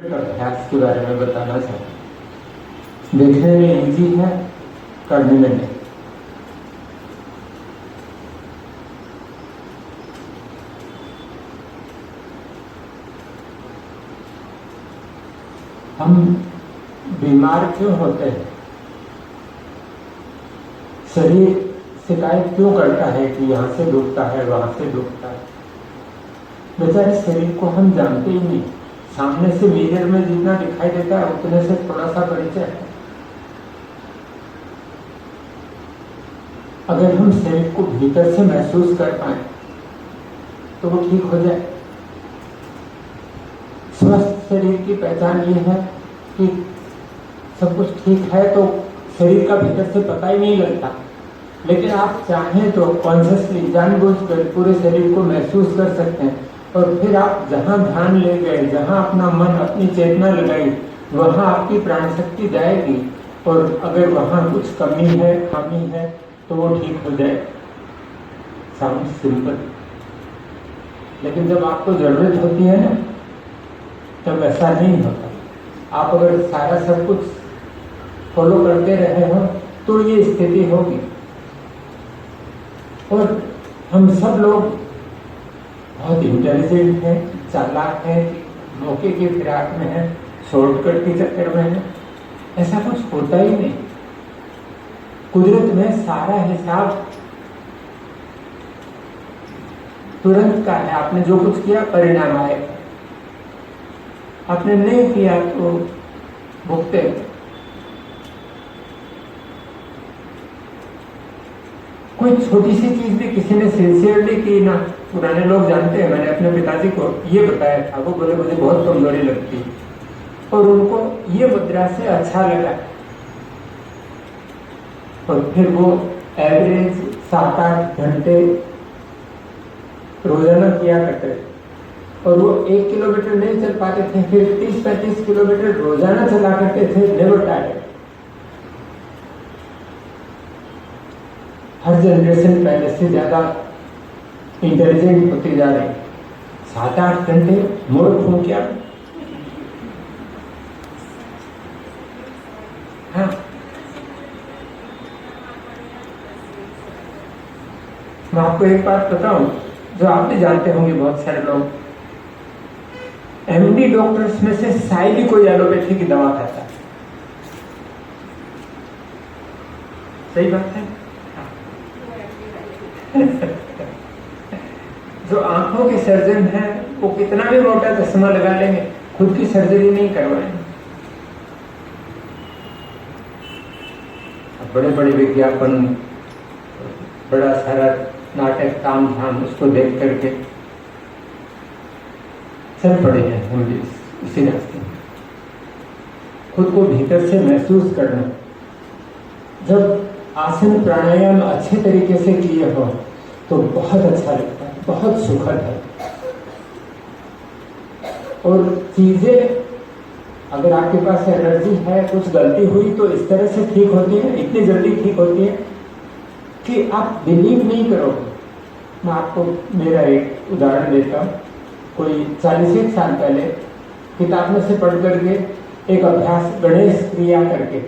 अभ्यास के बारे में बताना चाहूँ। देखने में इजी है, करने में नहीं। हम बीमार क्यों होते हैं? शरीर शिकायत क्यों करता है कि यहाँ से दुखता है, वहां से दुखता है? बेचारे शरीर को हम जानते ही नहीं। सामने से मिरर में जितना दिखाई देता है उतने से थोड़ा सा परिचय है। अगर हम शरीर को भीतर से महसूस कर पाए तो वो ठीक हो जाए। स्वस्थ शरीर की पहचान ये है कि सब कुछ ठीक है तो शरीर का भीतर से पता ही नहीं लगता। लेकिन आप चाहें तो कॉन्शियसली जानबूझकर पूरे शरीर को महसूस कर सकते हैं। और फिर आप जहां ध्यान ले गए, जहां अपना मन, अपनी चेतना लगाई, वहां आपकी प्राण शक्ति जाएगी। और अगर वहां कुछ कमी है, खामी है, तो वो ठीक हो जाए। साउंड सिंपल, लेकिन जब आपको जरूरत होती है ना, तब ऐसा नहीं होता। आप अगर सारा सब कुछ फॉलो करते रहे हो तो ये स्थिति होगी। और हम सब लोग बहुत इंटेलिजेंट हैं, चालाक हैं, मौके की फिराक में हैं, शॉर्टकट के चक्कर में हैं। ऐसा कुछ होता ही नहीं। कुदरत में सारा हिसाब तुरंत का है। आपने जो कुछ किया परिणाम आएगा, आपने नहीं किया तो भुगते। कोई छोटी सी चीज भी किसी ने सिंसियरली की ना, पुराने लोग जानते हैं। मैंने अपने पिताजी को ये बताया था, वो बोले मुझे बहुत कमजोरी लगती और उनको ये मुद्रा से अच्छा लगा। और फिर वो एवरेज 7-8 घंटे रोजाना किया करते थे। और वो 1 किलोमीटर नहीं चल पाते थे, फिर 30-35 किलोमीटर रोजाना चला करते थे। Never tired. हर जनरेशन पहले से ज्यादा इंटेलिजेंट होती जा रही। 7-8 घंटे मूर्ख हूं क्या? हाँ, मैं आपको एक बात बताऊं जो आप भी जानते होंगे। बहुत सारे लोग एमडी डॉक्टर्स में से शायद ही कोई एलोपैथी की दवा खाता है। सही बात है। जो आंखों के सर्जन हैं वो कितना भी मोटा चश्मा लगा लेंगे, खुद की सर्जरी नहीं करवाएंगे। बड़े बड़े विज्ञापन, बड़ा सारा नाटक, ताम झाम, उसको देख करके चल पड़े हैं हम भी इसी रास्ते में। खुद को भीतर से महसूस करना। जब आसन प्राणायाम अच्छे तरीके से किए हो तो बहुत अच्छा लगता है, बहुत सुखद है। और चीजें अगर आपके पास एनर्जी है, कुछ गलती हुई तो इस तरह से ठीक होती है, इतनी जल्दी ठीक होती है कि आप बिलीव नहीं करोगे। मैं आपको मेरा एक उदाहरण देता हूँ। कोई 40 साल पहले किताब में से पढ़ करके एक अभ्यास, गणेश क्रिया करके,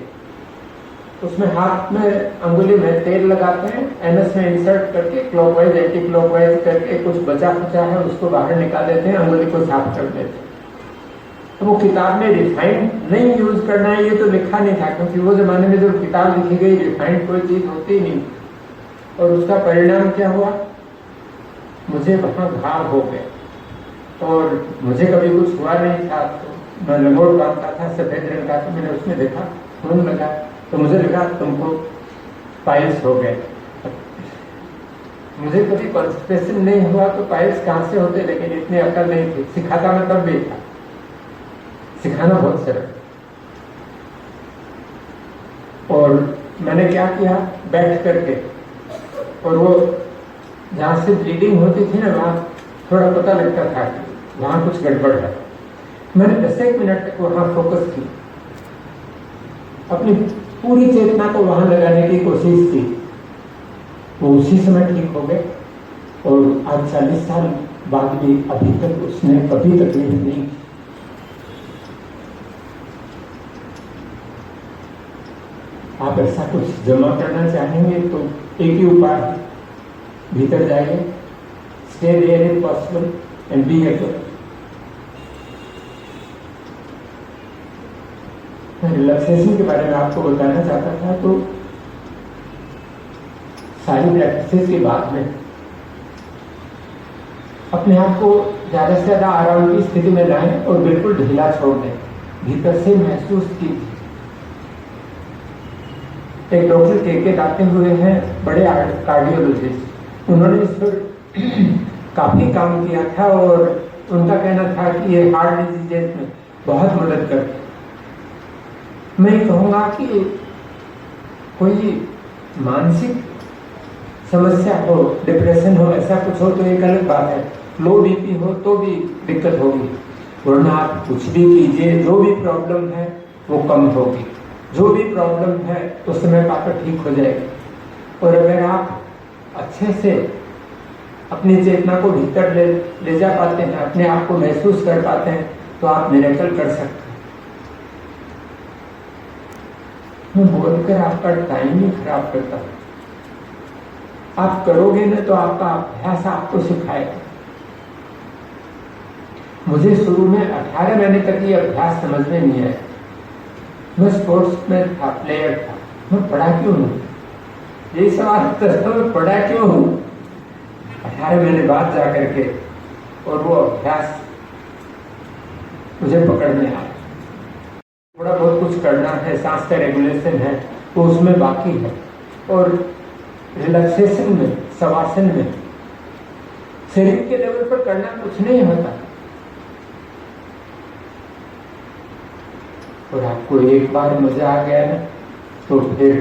उसमें हाथ में अंगुली में तेल लगाते हैं, एनएस में इंसर्ट करके क्लॉकवाइज एंटी क्लॉकवाइज करके कुछ बचा खुचा है उसको बाहर निकाल देते हैं, अंगुली को साफ कर देते हैं। तो वो किताब में रिफाइंड नहीं यूज करना है ये तो लिखा नहीं था, क्योंकि वो जमाने में जो किताब लिखी गई रिफाइंड कोई चीज होती नहीं। और उसका परिणाम क्या हुआ? मुझे वहां घाव हो गए और मुझे कभी कुछ हुआ नहीं था। तो मैं लंगोट बांधता था सफेद रंग का, तो मैंने उसमें देखा खून लगा, तो मुझे लगा तुमको पाइल्स हो गए। मुझे कभी कॉन्स्टिपेशन नहीं हुआ तो पाइल्स कहां से होते, लेकिन इतनी अकल नहीं थी। सिखाता मैं तब भी था, सिखाना बहुत सरल। और मैंने क्या किया, बैठ करके, और वो जहां से ब्लीडिंग होती थी ना, वहां थोड़ा पता लगता था कि वहां कुछ गड़बड़ है। मैंने 10 मिनट तक वहां फोकस की, अपनी पूरी चेतना को वहां लगाने की कोशिश की। वो उसी समय ठीक हो गए। और आज 40 साल बाद भी अभी तक उसने कभी तकलीफ नहीं की। आप ऐसा कुछ जमा करना चाहेंगे तो एक ही उपाय है, भीतर जाइए, stay there if possible and be at. मैं रिलैक्सेशन के बारे में आपको बताना चाहता था। तो सारी प्रैक्टिस के बाद में अपने आप को ज्यादा से ज्यादा आराम की स्थिति में लाएं और बिल्कुल ढीला छोड़ दें। भीतर से महसूस कीजिए। एक डॉक्टर के आते हुए हैं, बड़े कार्डियोलॉजिस्ट, उन्होंने इस पर काफी काम किया था और उनका कहना था कि ये हार्ट डिजीजेस में बहुत मदद करते हैं। मैं कहूँगा कि कोई मानसिक समस्या हो, डिप्रेशन हो, ऐसा कुछ हो तो एक अलग बात है। लो बीपी हो तो भी दिक्कत होगी, वरना आप कुछ भी कीजिए, जो भी प्रॉब्लम है वो कम होगी। जो भी प्रॉब्लम है उस समय पाकर ठीक हो जाएगी। और अगर आप अच्छे से अपनी चेतना को भीतर ले जा पाते हैं, अपने आप को महसूस कर पाते हैं, तो आप मिरेकल कर सकते हैं। मैं बोलकर आपका टाइम ही खराब करता हूं। आप करोगे ना तो आपका अभ्यास आपको सिखाएगा। मुझे शुरू में 18 महीने तक ये अभ्यास समझ में नहीं आया। मैं स्पोर्ट्स में था, प्लेयर था, मैं पढ़ा क्यों हूं? यही सवाल था, मैं पढ़ा क्यों हूं? 18 महीने बाद जाकर के और वो अभ्यास मुझे पकड़ में आया। थोड़ा बहुत कुछ करना है, सांस का रेगुलेशन है वो उसमें बाकी है, और रिलैक्सेशन में, शवासन में शरीर के लेवल पर करना कुछ नहीं होता। और आपको एक बार मजा आ गया ना तो फिर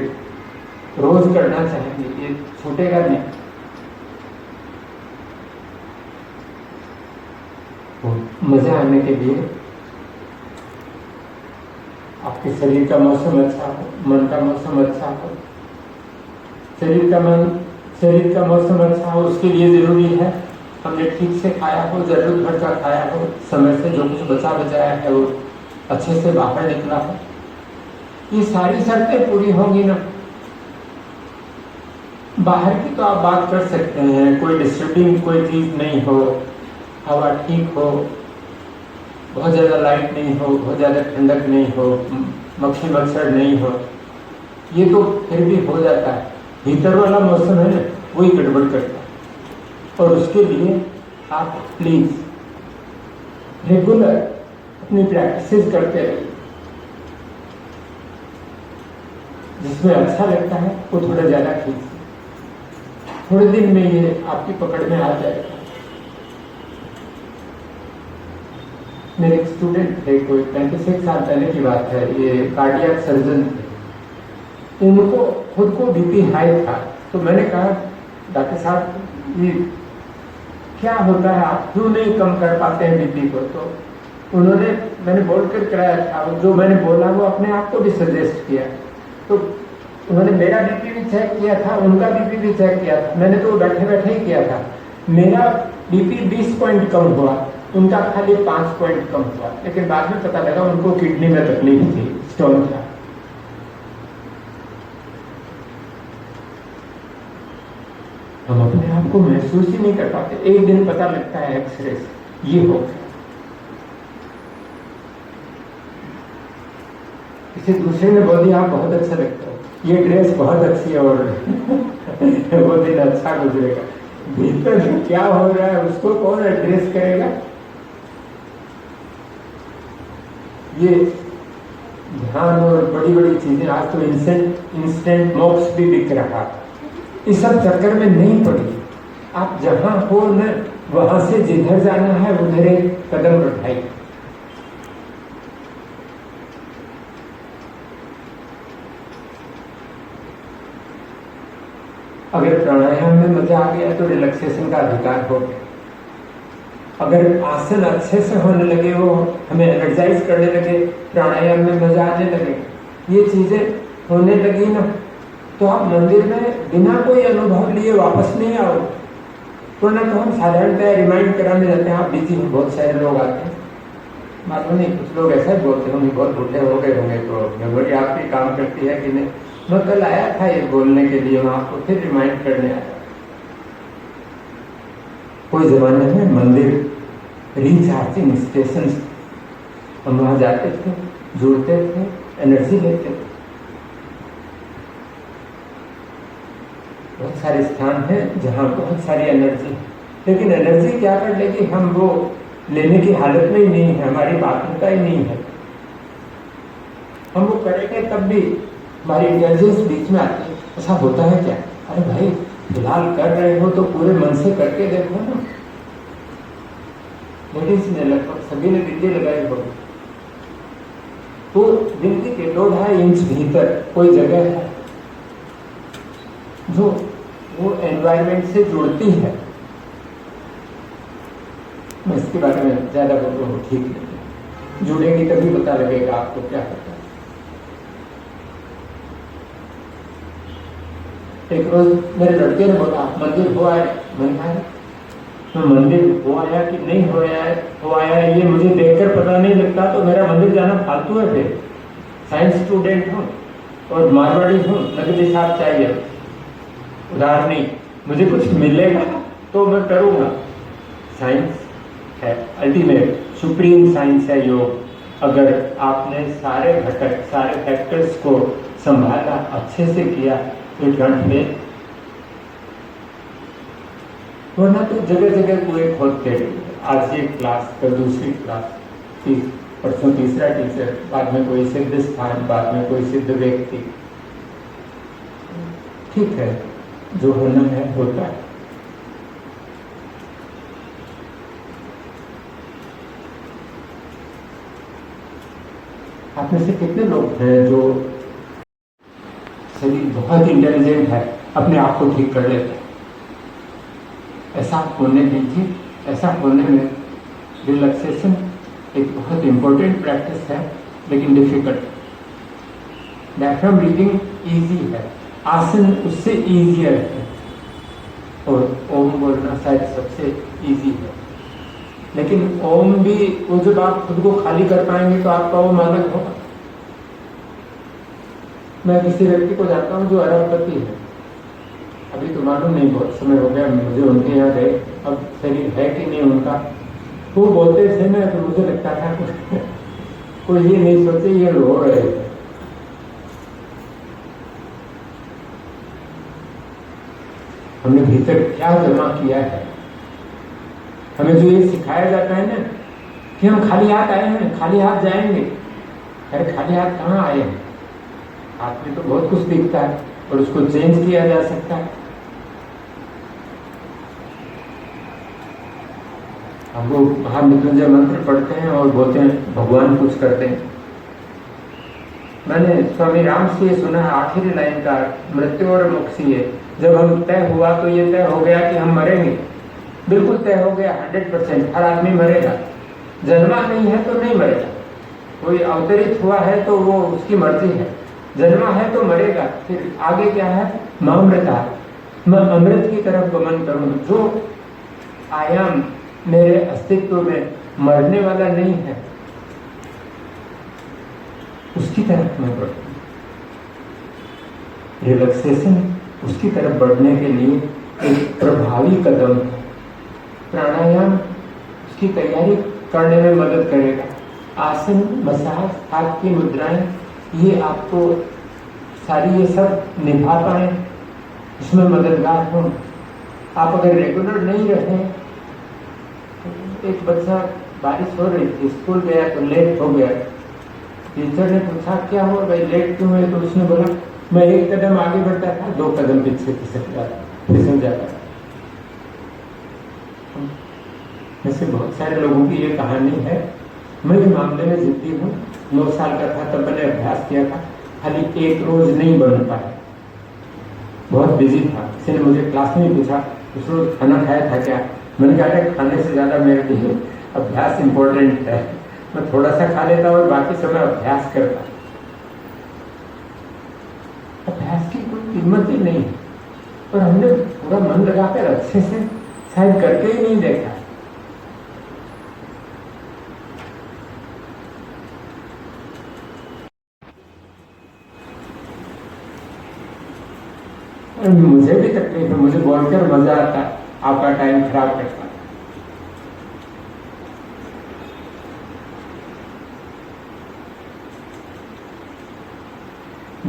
रोज करना चाहेंगे, ये छूटेगा नहीं। मजा आने के लिए आपके शरीर का मौसम अच्छा हो, मन का मौसम अच्छा हो। शरीर का मौसम अच्छा हो, उसके लिए जरूरी है हमने ठीक से खाया हो, जरूरत भर का खाया हो, समय से जो कुछ बचाया है वो अच्छे से बाहर निकला हो। ये सारी शर्तें पूरी होंगी ना, बाहर की तो आप बात कर सकते हैं, कोई डिस्टर्बिंग कोई चीज नहीं हो, हवा ठीक हो, बहुत ज्यादा लाइट नहीं हो, बहुत ज्यादा ठंडक नहीं हो, मक्खी मच्छर नहीं हो, ये तो फिर भी हो जाता है। भीतर वाला मौसम है ना, वही गड़बड़ करता है। और उसके लिए आप प्लीज रेगुलर अपनी प्रैक्टिस करते रहिए। जिसमें अच्छा लगता है वो थोड़ा ज्यादा खींचिए, थोड़े दिन में ये आपकी पकड़ में आ जाएगा। मेरे एक स्टूडेंट थे, कोई 35 साल पहले की बात है, ये कार्डियक सर्जन थे। उनको खुद को बीपी हाई था, तो मैंने कहा डॉक्टर साहब ये क्या होता है, आप क्यों नहीं कम कर पाते हैं बीपी को? तो मैंने बोलकर कराया था, जो मैंने बोला वो अपने आप को भी सजेस्ट किया। तो उन्होंने मेरा बीपी भी चेक किया था, उनका बीपी भी चेक किया था। मैंने तो बैठे बैठे ही किया था। मेरा बीपी 20 पॉइंट कम हुआ, उनका खाली 5 पॉइंट कम हुआ। लेकिन बाद में पता लगा उनको किडनी में तकलीफ थी, स्टोन था। हम अपने आप को महसूस ही नहीं कर पाते। एक दिन पता लगता है एक्सरे से ये हो गया। किसी दूसरे ने बोल दिया आप बहुत अच्छा लगता हो, ये ड्रेस बहुत अच्छी है, और वो दिन अच्छा गुजरेगा। भीतर क्या हो रहा है उसको कौन एड्रेस करेगा? ये ध्यान और बड़ी बड़ी चीजें, आज तो इंस्टेंट मोक्ष भी बिक रहा। इस सब चक्कर में नहीं पड़ी। आप जहां हो न, वहां से जिधर जाना है उधर एक कदम उठाइए। अगर प्राणायाम में मजा आ गया तो रिलैक्सेशन का अधिकार हो गया। अगर आसन अच्छे से होने लगे, वो हमें एनर्जाइज करने लगे, प्राणायाम में मजा आने लगे, ये चीजें होने लगी ना, तो आप मंदिर में बिना कोई अनुभव लिए वापस नहीं आओ। वरना तो हम साधारणतः रिमाइंड कराने जाते हैं, आप बिजी हो, बहुत सारे लोग आते हैं। मालूम नहीं, कुछ लोग ऐसा ही बोलते होंगे, बहुत बूढ़े हो गए होंगे, तो मेमोरी आपकी काम करती है कि नहीं। मैं कल आया था ये बोलने के लिए, मैं आपको फिर रिमाइंड करने आया। कोई जमाने में मंदिर रिचार्जिंग स्टेशन, हम वहां जाते थे, जुड़ते थे, एनर्जी लेते थे। बहुत सारे स्थान हैं जहां बहुत सारी एनर्जी है, लेकिन एनर्जी क्या कर लेगी, हम वो लेने की हालत में ही नहीं है, हमारी बाध्यता ही नहीं है। हम वो करेंगे तब भी हमारी एनर्जी बीच में आती है। ऐसा होता है क्या? अरे भाई, फिलहाल कर रहे हो तो पूरे मन से करके देखो ना। लेडीज ने लगभग सभी ने डीजे लगाए हो, तो जिंदगी के 2-2.5 इंच भीतर कोई जगह है जो वो एनवायरमेंट से जुड़ती है। मैं इसके बारे में ज्यादा बोल रहा हूँ, ठीक नहीं, जुड़ेगी तभी पता लगेगा आपको क्या होता है। एक रोज मेरे लड़के ने बोला, मंदिर हो आया। मैंने कहा तो मंदिर हो आया कि नहीं हो आया ये मुझे देखकर पता नहीं लगता, तो मेरा मंदिर जाना फालतू है। फिर साइंस स्टूडेंट हूँ और मारवाड़ी हूँ, नकली साहब चाहिए, उधार नहीं। मुझे कुछ मिलेगा तो मैं करूँगा। साइंस है अल्टीमेट, सुप्रीम साइंस है योग। अगर आपने सारे घटक, सारे फैक्टर्स को संभाला, अच्छे से किया, तो ठंड में, वरना तो जगह जगह कुएं खोदते, आज एक क्लास, कल दूसरी क्लास, परसों तीसरा टीचर, बाद में कोई सिद्ध स्थान, बाद में कोई सिद्ध व्यक्ति। ठीक है, जो होना है होता है। आप में से कितने लोग हैं जो शरीर बहुत इंटेलिजेंट है, अपने आप को ठीक कर लेते हैं? ऐसा होने दीजिए। ऐसा होने में रिलैक्सेशन एक बहुत इंपॉर्टेंट प्रैक्टिस है, लेकिन डिफिकल्ट। डायफ्राम ब्रीथिंग इजी है, आसन उससे इजियर है, और ओम बोलना शायद सबसे इजी है। लेकिन ओम भी, वो जब आप खुद को खाली कर पाएंगे तो आपका ओम अलग होगा। मैं किसी व्यक्ति को जानता हूँ जो अरबपति है, अभी तो मालूम नहीं, बहुत समय हो गया मुझे उनके यहाँ गए, अब शरीर है कि नहीं उनका। वो बोलते थे ना, तो मुझे लगता था कोई ये नहीं सोचे ये रो रहे थे। हमने भीतर क्या जमा किया है? हमें जो ये सिखाया जाता है ना कि हम खाली हाथ आए हैं, खाली हाथ जाएंगे। अरे खाली हाथ कहाँ आए हैं? हाथ में तो बहुत कुछ दिखता है और उसको चेंज किया जा सकता है। हम लोग महामृत्युंजय मंत्र पढ़ते हैं और बोलते हैं भगवान कुछ करते हैं। मैंने स्वामी राम से सुना है आखिरी लाइन का, मृत्यु और मुक्ति है। जब हम तय हुआ तो ये तय हो गया कि हम मरेंगे, बिल्कुल तय हो गया 100%। हर आदमी मरेगा, जन्मा नहीं है तो नहीं मरेगा। कोई अवतरित हुआ है तो वो उसकी मर्जी है, जन्मा है तो मरेगा। फिर आगे क्या है? मामृता, मैं अमृत की तरफ गमन करूं। जो आयाम मेरे अस्तित्व में मरने वाला नहीं है, उसकी तरफ मैं बढ़ूं। रिलैक्सेशन उसकी तरफ बढ़ने के लिए एक प्रभावी कदम है। प्राणायाम उसकी तैयारी करने में मदद करेगा। आसन, मसाज, हाथ की मुद्राएं, ये आपको सारी ये सब निभा पाए, इसमें मददगार हो। आप अगर रेगुलर नहीं रहे, एक बच्चा, बारिश हो रही थी, स्कूल गया तो लेट हो गया। टीचर ने पूछा क्या हुआ भाई, लेट क्यों है? तो उसने बोला मैं 1 कदम आगे बढ़ता था, 2 कदम पीछे फिसल जाता। ऐसे बहुत सारे लोगों की ये कहानी है। मैं इस मामले में जिद्दी हूँ। 9 साल का था तब मैंने अभ्यास किया था, खाली 1 रोज नहीं बन पाया, बहुत बिजी था। किसी ने मुझे क्लास में पूछा उस रोज खाना खाया था क्या? मैंने कहा खाने से ज्यादा मेरे लिए अभ्यास इंपॉर्टेंट है। मैं थोड़ा सा खा लेता और बाकी समय अभ्यास करता। अभ्यास की कोई कीमत ही नहीं है, और हमने पूरा मन लगाकर अच्छे से शायद करके ही नहीं देखा। मुझे भी तकलीफ है, मुझे बोलकर मजा आता है, आपका टाइम खराब करता है।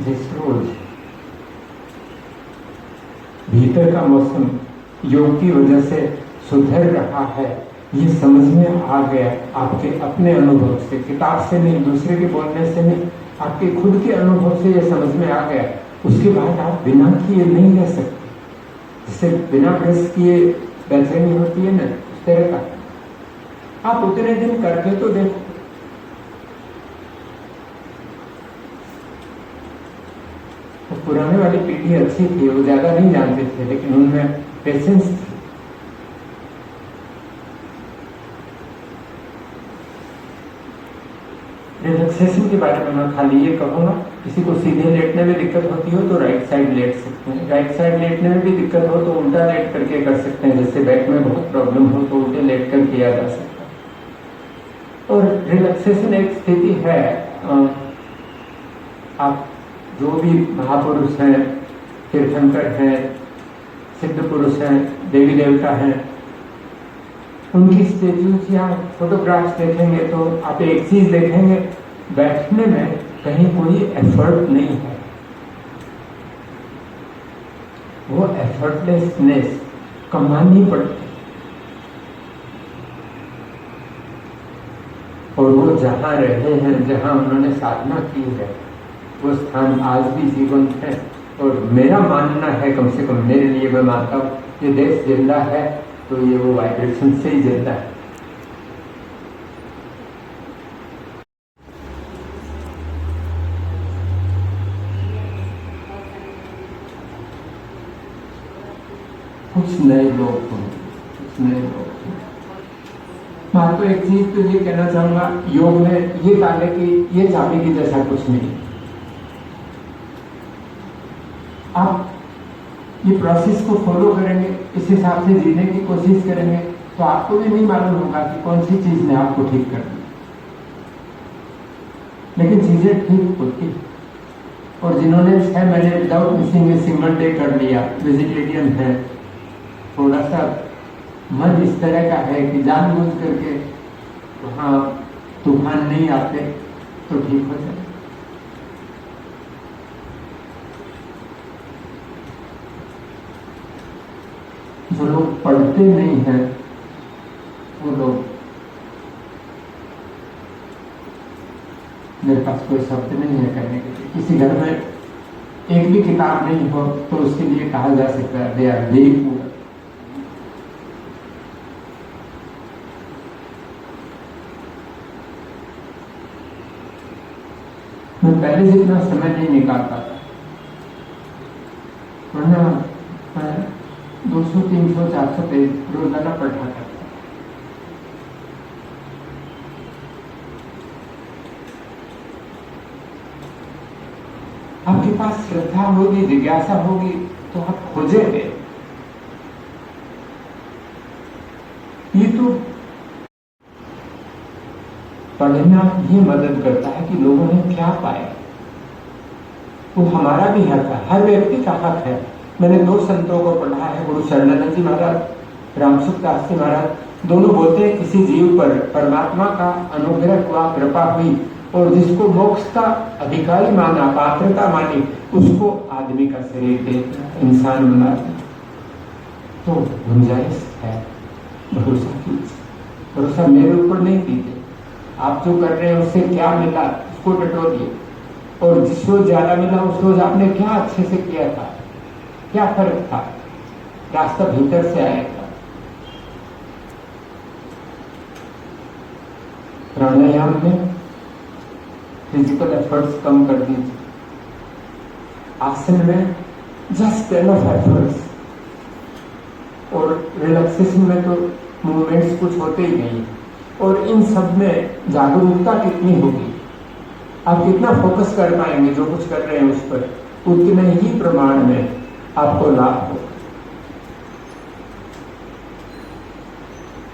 जिस रोज भीतर का मौसम योग की वजह से सुधर रहा है, ये समझ में आ गया आपके अपने अनुभव से, किताब से नहीं, दूसरे के बोलने से नहीं, आपके खुद के अनुभव से ये समझ में आ गया। उसके बाद आप बिना किए नहीं रह सकते। जैसे बिना ब्रश किए बेचैनी होती है ना, उस तरह का आप उतने दिन करके तो देखो। तो पुराने वाली पीढ़ी अच्छी थी, वो ज्यादा नहीं जानते थे, लेकिन उनमें पेशेंस थी। रिलैक्सेशन के बारे में मैं खाली ये कहूँगा, किसी को सीधे लेटने में दिक्कत होती हो तो राइट साइड लेट सकते हैं, राइट साइड लेटने में भी दिक्कत हो तो उल्टा लेट करके कर सकते हैं। जैसे बैक में बहुत प्रॉब्लम हो तो उल्टे लेट कर किया जा सकता है। और रिलैक्सेशन एक स्थिति है, आप जो भी महापुरुष हैं, तीर्थंकर हैं, सिद्ध पुरुष हैं, देवी देवता हैं, उनकी स्टेच्यूज या फोटोग्राफ्स देखेंगे तो आप एक चीज देखेंगे, बैठने में कहीं कोई एफर्ट नहीं है। वो एफर्टलेसनेस कमानी पड़ती है। और वो जहां रहे हैं, जहां उन्होंने साधना की है, वो स्थान आज भी जीवंत है। और मेरा मानना है, कम से कम मेरे लिए, मैं मानता हूँ ये देश जिंदा है तो ये वो वाइब्रेशन से ही जिंदा है। कुछ नए लोग होंगे, कुछ नए लोग होंगे। मैं आपको एक चीज तो ये कहना चाहूंगा, योग में ये ताले की, ये चाबी की जैसा कुछ नहीं। आप ये प्रोसेस को फॉलो करेंगे, इस हिसाब से जीने की कोशिश करेंगे, तो आपको भी नहीं मालूम होगा कि कौन सी चीज ने आपको ठीक कर दी, लेकिन चीजें ठीक होती। और जिन्होंने 6 महीने without missing a single day कर लिया, वेजिटेरियन है, थोड़ा सा मन इस तरह का है कि जानबूझ करके वहां तूफान नहीं आते तो ठीक हो जाए। जो लोग पढ़ते नहीं हैं वो लोग, मेरे पास कोई शब्द नहीं है कहने के लिए। किसी घर में एक भी किताब नहीं हो तो उसके लिए कहा जा सकता है दे आर वेरी पुअर। मैं पहले जितना समय नहीं निकाल पाता, वरना 200, 300, 400 पेज रोजाना पढ़ा करता। आपके पास श्रद्धा होगी, जिज्ञासा होगी तो आप खोजेंगे। ये तो पढ़ना ही मदद करता है कि लोगों ने क्या पाया। वो हमारा भी हक है, हर व्यक्ति का हक है। मैंने 2 संतों को पढ़ा है, गुरु शरणानंद जी महाराज, रामसुख दास जी महाराज, दोनों बोलते हैं किसी जीव पर परमात्मा का अनुग्रह हुआ, कृपा हुई, और जिसको मोक्ष का अधिकारी माना, पात्रता मानी, उसको आदमी का शरीर दे, इंसान बना दिया। तो गुंजाइश है, भरोसा कीजिए। भरोसा मेरे ऊपर नहीं कीजिए, आप जो कर रहे हैं उससे क्या मिला उसको टटोलिए, और जिस रोज ज्यादा मिला उस रोज आपने क्या अच्छे से किया था, क्या फर्क था, रास्ता भीतर से आएगा। प्राणायाम में फिजिकल एफर्ट्स कम कर दीजिए, आसन में जस्ट एनफ एफर्ट्स, और रिलैक्सेशन में तो मूवमेंट्स कुछ होते ही नहीं। और इन सब में जागरूकता कितनी होगी, आप कितना फोकस कर पाएंगे जो कुछ कर रहे हैं उस पर, उतने ही प्रमाण में आपको लाभ होगा।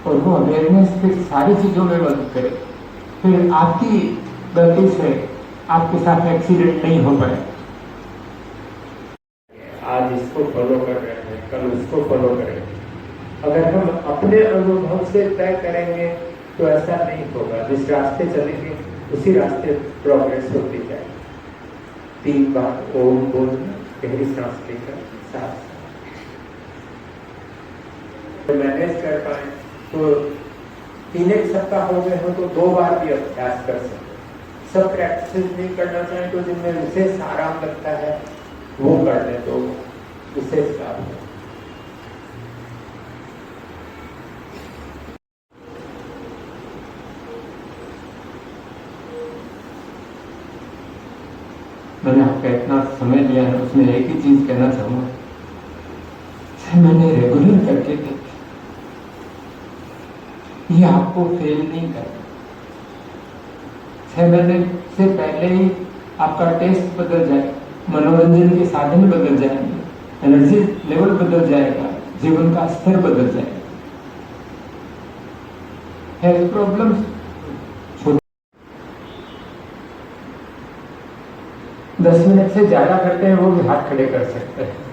और वो अवेयरनेस फिर सारी चीजों में मदद करे, फिर आपकी गलती से आपके साथ एक्सीडेंट नहीं हो पाए। आज इस इसको फॉलो कर रहे हैं, कल उसको फॉलो करेंगे। अगर हम अपने अनुभव से तय करेंगे तो ऐसा नहीं होगा। जिस रास्ते चलेंगे उसी रास्ते प्रोग्रेस होती जाएगी। 3 बार ओम बोलना, गहरी सांस लेकर सांस मैनेज कर पाए तो 3 सप्ताह हो गए हो तो 2 बार भी अभ्यास कर सकते। सब प्रैक्टिस नहीं करना चाहें तो जिनमें विशेष आराम लगता है वो कर ले तो विशेष लाभ है। मैंने आपका इतना समय लिया है, उसमें एक ही चीज कहना चाहूंगा, मैंने रेगुलर करके देखा, ये आपको फेल नहीं करना। 6 महीने से पहले ही आपका टेस्ट बदल जाएगा, मनोरंजन के साधन बदल जाएंगे, एनर्जी लेवल बदल जाएगा, जीवन का स्तर बदल जाएगा। हेल्थ प्रॉब्लम्स 10 मिनट से ज्यादा करते हैं वो भी हाथ खड़े कर सकते हैं।